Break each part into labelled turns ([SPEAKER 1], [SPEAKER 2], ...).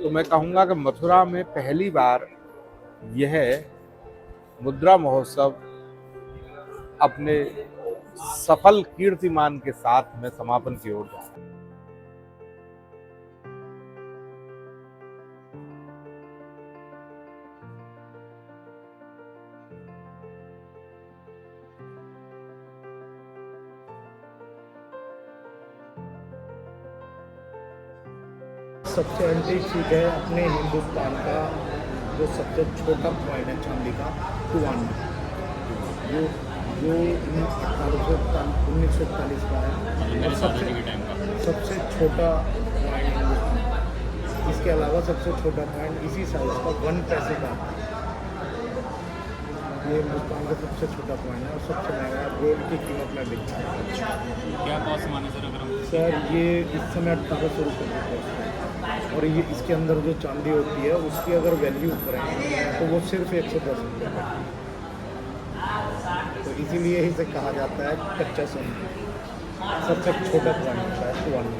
[SPEAKER 1] तो मैं कहूँगा कि मथुरा में पहली बार यह मुद्रा महोत्सव अपने सफल कीर्तिमान के साथ में समापन की ओर जा रहा है।
[SPEAKER 2] सबसे एंटीक चीज़ है अपने हिंदुस्तान का जो सबसे छोटा कॉइन है चांदी का 2 आना, जो जो 1941 का है और सबसे छोटा कॉइन हिंदुस्तान। इसके अलावा सबसे छोटा कॉइन इसी साइज का 1 पैसे का है। ये हिंदुस्तान का सबसे छोटा कॉइन है और सबसे महंगा गोल्ड की कीमत में बिकता है।
[SPEAKER 3] क्या कॉस्ट माने सर अगर हम?
[SPEAKER 2] सर ये इस समय 1800 रुपये की कॉस्ट है और ये इसके अंदर जो चांदी होती है उसकी अगर वैल्यू करें तो वो सिर्फ 110 रुपये है। तो इसीलिए इसे कहा जाता है कच्चा सोना। सबसे छोटा कॉइन होता है 2 आना।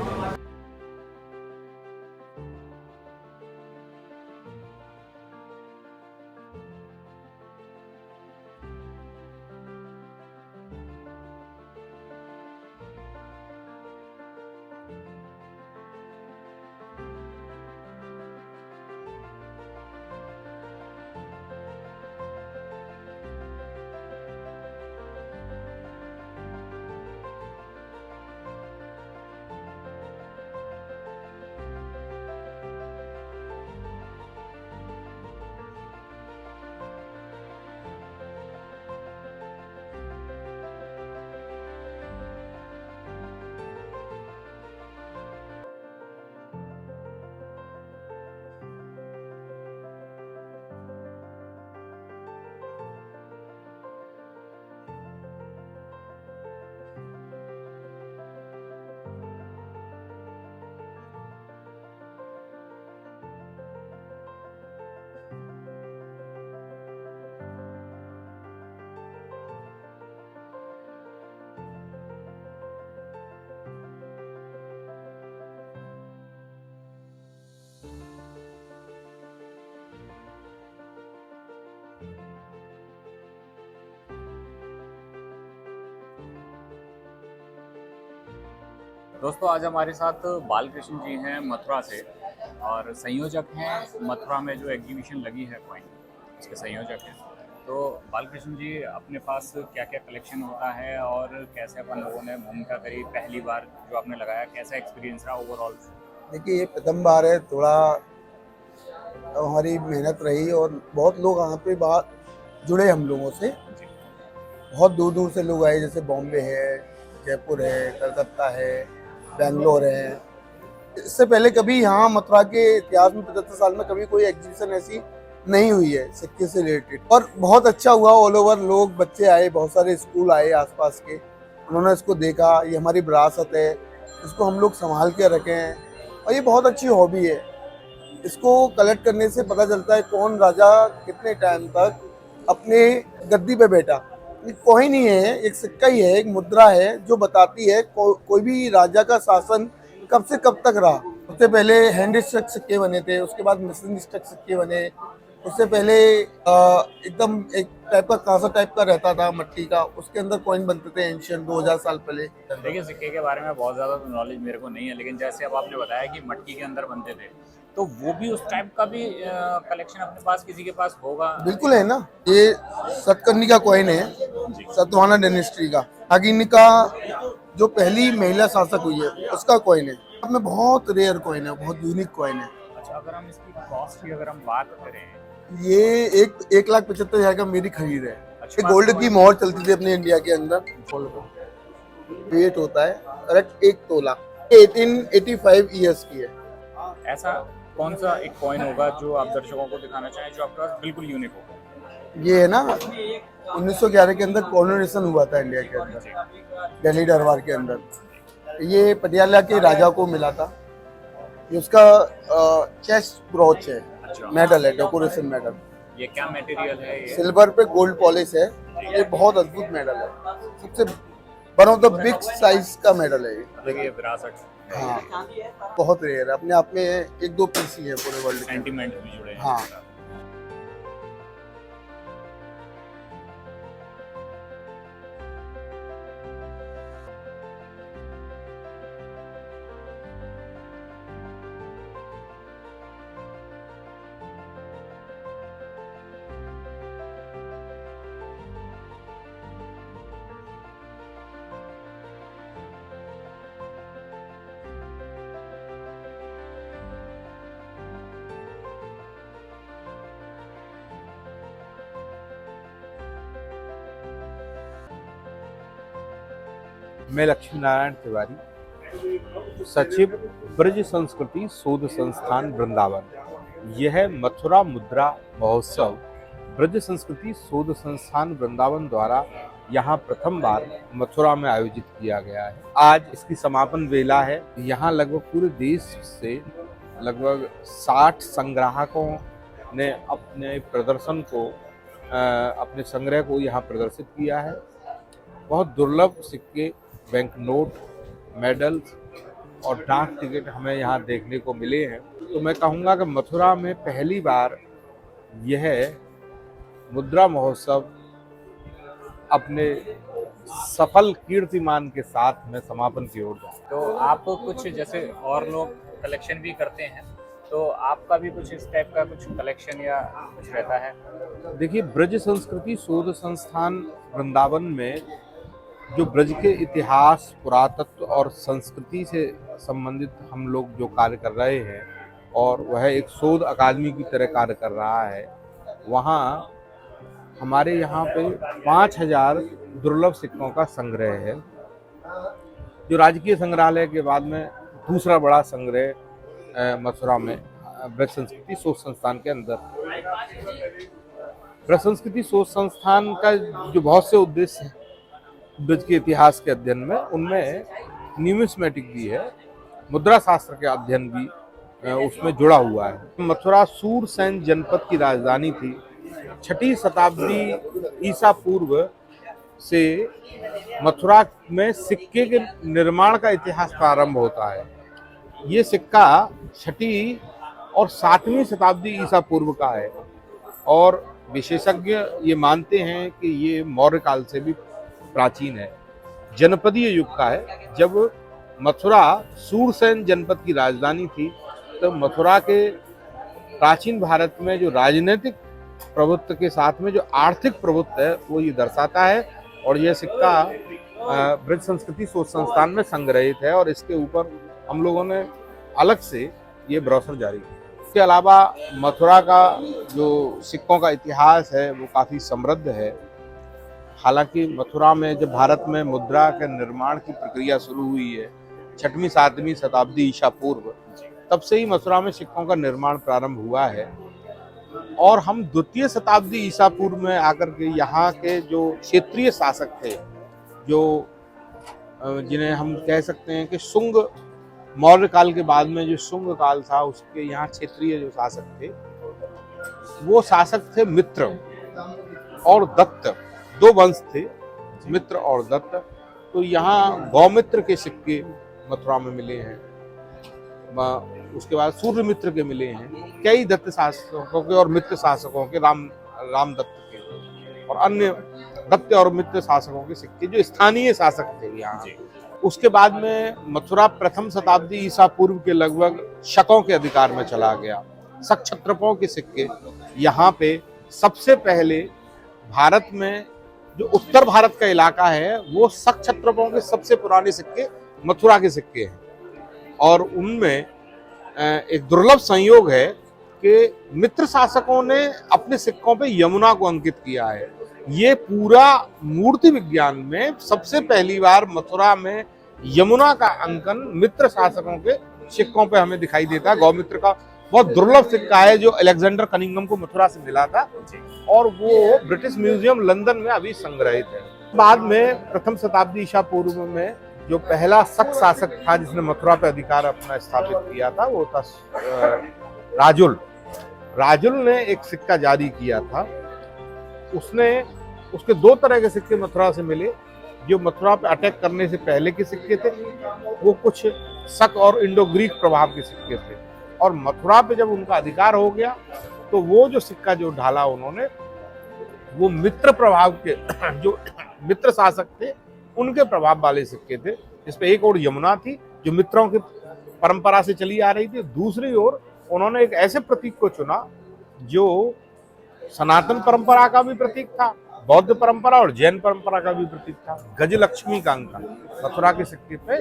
[SPEAKER 3] दोस्तों आज हमारे साथ बालकृष्ण जी हैं मथुरा से और संयोजक हैं मथुरा में जो एग्जीबिशन लगी है कॉइन, उसके संयोजक हैं। तो बालकृष्ण जी अपने पास क्या क्या कलेक्शन होता है और कैसे अपन लोगों ने भूमिका करी पहली बार जो आपने लगाया, कैसा एक्सपीरियंस रहा ओवरऑल?
[SPEAKER 4] देखिए ये प्रथम बार है, थोड़ा हमारी मेहनत रही और बहुत लोग यहाँ पे बात जुड़े हम लोगों से। बहुत दूर दूर से लोग आए, जैसे बॉम्बे है, जयपुर है, कलकत्ता है, बेंगलोर है। इससे पहले कभी यहाँ मथुरा के इतिहास में 75 साल में कभी कोई एग्जीबिशन ऐसी नहीं हुई है सिक्के से रिलेटेड। और बहुत अच्छा हुआ, ऑल ओवर लोग, बच्चे आए, बहुत सारे स्कूल आए आसपास के, उन्होंने इसको देखा। ये हमारी विरासत है, इसको हम लोग संभाल के रखे हैं और ये बहुत अच्छी हॉबी है। इसको कलेक्ट करने से पता चलता है कौन राजा कितने टाइम तक अपने गद्दी पे बैठा। कॉइन ही है, एक सिक्का ही है, एक मुद्रा है जो बताती है कोई भी राजा का शासन कब से कब तक रहा। सबसे पहले हैंड स्ट्रक सिक्के बने थे, उसके बाद मशीन स्ट्रक सिक्के बने, उससे पहले एकदम एक टाइप का कांसा टाइप का रहता था मट्टी का, उसके अंदर कॉइन बनते थे एंशियंट 2000 साल पहले।
[SPEAKER 3] देखिए सिक्के के बारे में बहुत ज़्यादा तो नॉलेज मेरे को नहीं है, लेकिन जैसे अब आपने बताया कि मट्टी के अंदर बनते थे, तो वो भी उस टाइप का भी कलेक्शन अपने पास किसी के पास होगा?
[SPEAKER 4] बिल्कुल है ना। ये सतकर्णी का कॉइन है, सतवाहना डायनेस्टी का। नागिनी का जो पहली महिला शासक हुई है उसका कॉइन है। में बहुत रेयर कॉइन है, बहुत यूनिक कॉइन है।
[SPEAKER 3] अच्छा, अगर हम इसकी कॉस्ट की अगर हम बात करें,
[SPEAKER 4] ये 1,75,000 का मेरी खरीद है। ये गोल्ड की मोहर चलती थी अपने इंडिया के अंदर। वेट होता है करेक्ट 1 तोला। 1885 ईयर्स की है।
[SPEAKER 3] ऐसा कौन सा एक कॉइन होगा जो आप दर्शकों को दिखाना चाहें जो आपके पास बिल्कुल यूनिक हो?
[SPEAKER 4] ये है ना, 1911 के अंदर कॉलोनाइजेशन हुआ था इंडिया के अंदर, दिल्ली दरबार के अंदर। ये पटियाला के राजा को मिला था। ये उसका चेस्ट ब्रोच है, मेडल है, डेकोरेशन मेडल।
[SPEAKER 3] ये क्या मटेरियल है? ये
[SPEAKER 4] सिल्वर पे गोल्ड पॉलिश है। ये बहुत अद्भुत मेडल है, सबसे one of the big size का मेडल है ये।
[SPEAKER 3] देखिए विरासत है।
[SPEAKER 4] हाँ बहुत रेयर है, अपने आप में एक दो पीस ही है पूरे वर्ल्ड के।
[SPEAKER 3] सेंटिमेंट भी जुड़े हैं
[SPEAKER 4] हाँ।
[SPEAKER 3] इसके साथ।
[SPEAKER 1] मैं लक्ष्मी नारायण तिवारी, सचिव ब्रज संस्कृति शोध संस्थान वृंदावन। यह मथुरा मुद्रा महोत्सव ब्रज संस्कृति शोध संस्थान वृंदावन द्वारा यहाँ प्रथम बार मथुरा में आयोजित किया गया है। आज इसकी समापन वेला है। यहाँ लगभग पूरे देश से लगभग 60 संग्राहकों ने अपने प्रदर्शन को अपने संग्रह को यहाँ प्रदर्शित किया है। बहुत दुर्लभ सिक्के, बैंक नोट, मेडल्स और डाक टिकट हमें यहाँ देखने को मिले हैं। तो मैं कहूँगा कि मथुरा में पहली बार यह मुद्रा महोत्सव अपने सफल कीर्तिमान के साथ में समापन की ओर जा रहा है।
[SPEAKER 3] तो आप कुछ जैसे और लोग कलेक्शन भी करते हैं, तो आपका भी कुछ इस टाइप का कुछ कलेक्शन या कुछ रहता है?
[SPEAKER 1] देखिए, ब्रज संस्कृति शोध संस्थान वृंदावन में जो ब्रज के इतिहास, पुरातत्व और संस्कृति से संबंधित हम लोग जो कार्य कर रहे हैं, और वह एक शोध अकादमी की तरह कार्य कर रहा है। वहाँ हमारे यहाँ पे 5000 दुर्लभ सिक्कों का संग्रह है, जो राजकीय संग्रहालय के बाद में दूसरा बड़ा संग्रह मथुरा में ब्रज संस्कृति शोध संस्थान के अंदर। ब्रज संस्कृति शोध संस्थान का जो बहुत से उद्देश्य है ब्रज के इतिहास के अध्ययन में, उनमें न्यूमिस्मेटिक भी है, मुद्रा शास्त्र के अध्ययन भी उसमें जुड़ा हुआ है। मथुरा सूरसेन जनपद की राजधानी थी। 6ठी शताब्दी ईसा पूर्व से मथुरा में सिक्के के निर्माण का इतिहास प्रारंभ होता है। ये सिक्का 6ठी और 7वीं शताब्दी ईसा पूर्व का है, और विशेषज्ञ ये मानते हैं कि ये मौर्य काल से भी प्राचीन है, जनपदीय युग का है। जब मथुरा सूरसेन जनपद की राजधानी थी, तो मथुरा के प्राचीन भारत में जो राजनीतिक प्रभुत्व के साथ में जो आर्थिक प्रभुत्व है, वो ये दर्शाता है। और यह सिक्का ब्रज संस्कृति शोध संस्थान में संग्रहित है, और इसके ऊपर हम लोगों ने अलग से ये ब्रोशर जारी किया। इसके अलावा मथुरा का जो सिक्कों का इतिहास है वो काफ़ी समृद्ध है। हालांकि मथुरा में जब भारत में मुद्रा के निर्माण की प्रक्रिया शुरू हुई है 6वीं 7वीं शताब्दी ईसा पूर्व, तब से ही मथुरा में सिक्कों का निर्माण प्रारंभ हुआ है। और हम 2वीं शताब्दी ईसा पूर्व में आकर के यहाँ के जो क्षेत्रीय शासक थे, जो जिन्हें हम कह सकते हैं कि शुंग, मौर्य काल के बाद में जो शुंग काल था, उसके यहाँ क्षेत्रीय जो शासक थे, वो शासक थे मित्र और दत्त। 2 वंश थे, मित्र और दत्त। तो यहाँ गौमित्र के सिक्के मथुरा में मिले हैं, उसके बाद सूर्य मित्र के मिले हैं, कई दत्त शासकों के और मित्र शासकों के, राम दत्त के और अन्य दत्त और मित्र शासकों के सिक्के जो स्थानीय शासक थे यहाँ। उसके बाद में मथुरा प्रथम शताब्दी ईसा पूर्व के लगभग शकों के अधिकार में चला गया। शक क्षत्रपों के सिक्के यहाँ पे सबसे पहले भारत में जो उत्तर भारत का इलाका है, वो शक क्षत्रपों के सबसे पुराने सिक्के मथुरा के सिक्के हैं। और उनमें एक दुर्लभ संयोग है कि मित्र शासकों ने अपने सिक्कों पे यमुना को अंकित किया है। ये पूरा मूर्ति विज्ञान में सबसे पहली बार मथुरा में यमुना का अंकन मित्र शासकों के सिक्कों पे हमें दिखाई देता है। गौमित्र का बहुत दुर्लभ सिक्का है जो अलेक्जेंडर कनिंघम को मथुरा से मिला था, और वो ब्रिटिश म्यूजियम लंदन में अभी संग्रहित है। बाद में प्रथम शताब्दी ईसा पूर्व में जो पहला शक शासक था जिसने मथुरा पे अधिकार अपना स्थापित किया था, वो था राजुल। राजुल ने एक सिक्का जारी किया था। उसके 2 तरह के सिक्के मथुरा से मिले। जो मथुरा पे अटैक करने से पहले के सिक्के थे, वो कुछ शक और इंडो ग्रीक प्रभाव के सिक्के थे, और मथुरा पे जब उनका अधिकार हो गया तो वो जो सिक्का जो ढाला उन्होंने, वो मित्र प्रभाव के जो मित्र शासक थे उनके प्रभाव वाले सिक्के थे, जिसपे एक और यमुना थी जो मित्रों की परंपरा से चली आ रही थी, दूसरी ओर उन्होंने एक ऐसे प्रतीक को चुना जो सनातन परंपरा का भी प्रतीक था, बौद्ध परंपरा और जैन परंपरा का भी प्रतीक था। गजलक्ष्मी का अंक मथुरा के सिक्के पे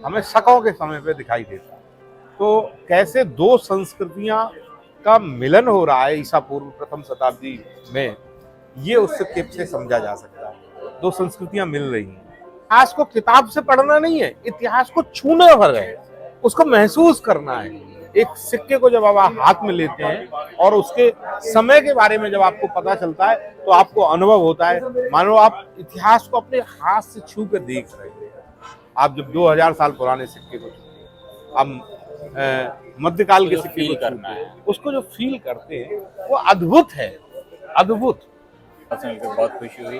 [SPEAKER 1] हमें शकों के समय पे दिखाई देता। तो कैसे दो संस्कृतियां का मिलन हो रहा है ईसा पूर्व प्रथम शताब्दी में, ये उस सिक्के से समझा जा सकता है। दो संस्कृतियां मिल रही हैं। इतिहास को किताब से पढ़ना नहीं है, इतिहास को छूना भर है, उसको महसूस करना है। एक सिक्के को जब आप हाथ में लेते हैं और उसके समय के बारे में जब आपको पता चलता है तो आपको अनुभव होता है, मानो आप इतिहास को अपने हाथ से छू कर देख रहे हैं। आप जब 2000 साल पुराने सिक्के को छूते हैं, अब मध्यकाल के सिक्के को करना है, उसको जो फील करते हैं वो अद्भुत है, अद्भुत।
[SPEAKER 3] आपसे मिलकर बहुत खुशी हुई।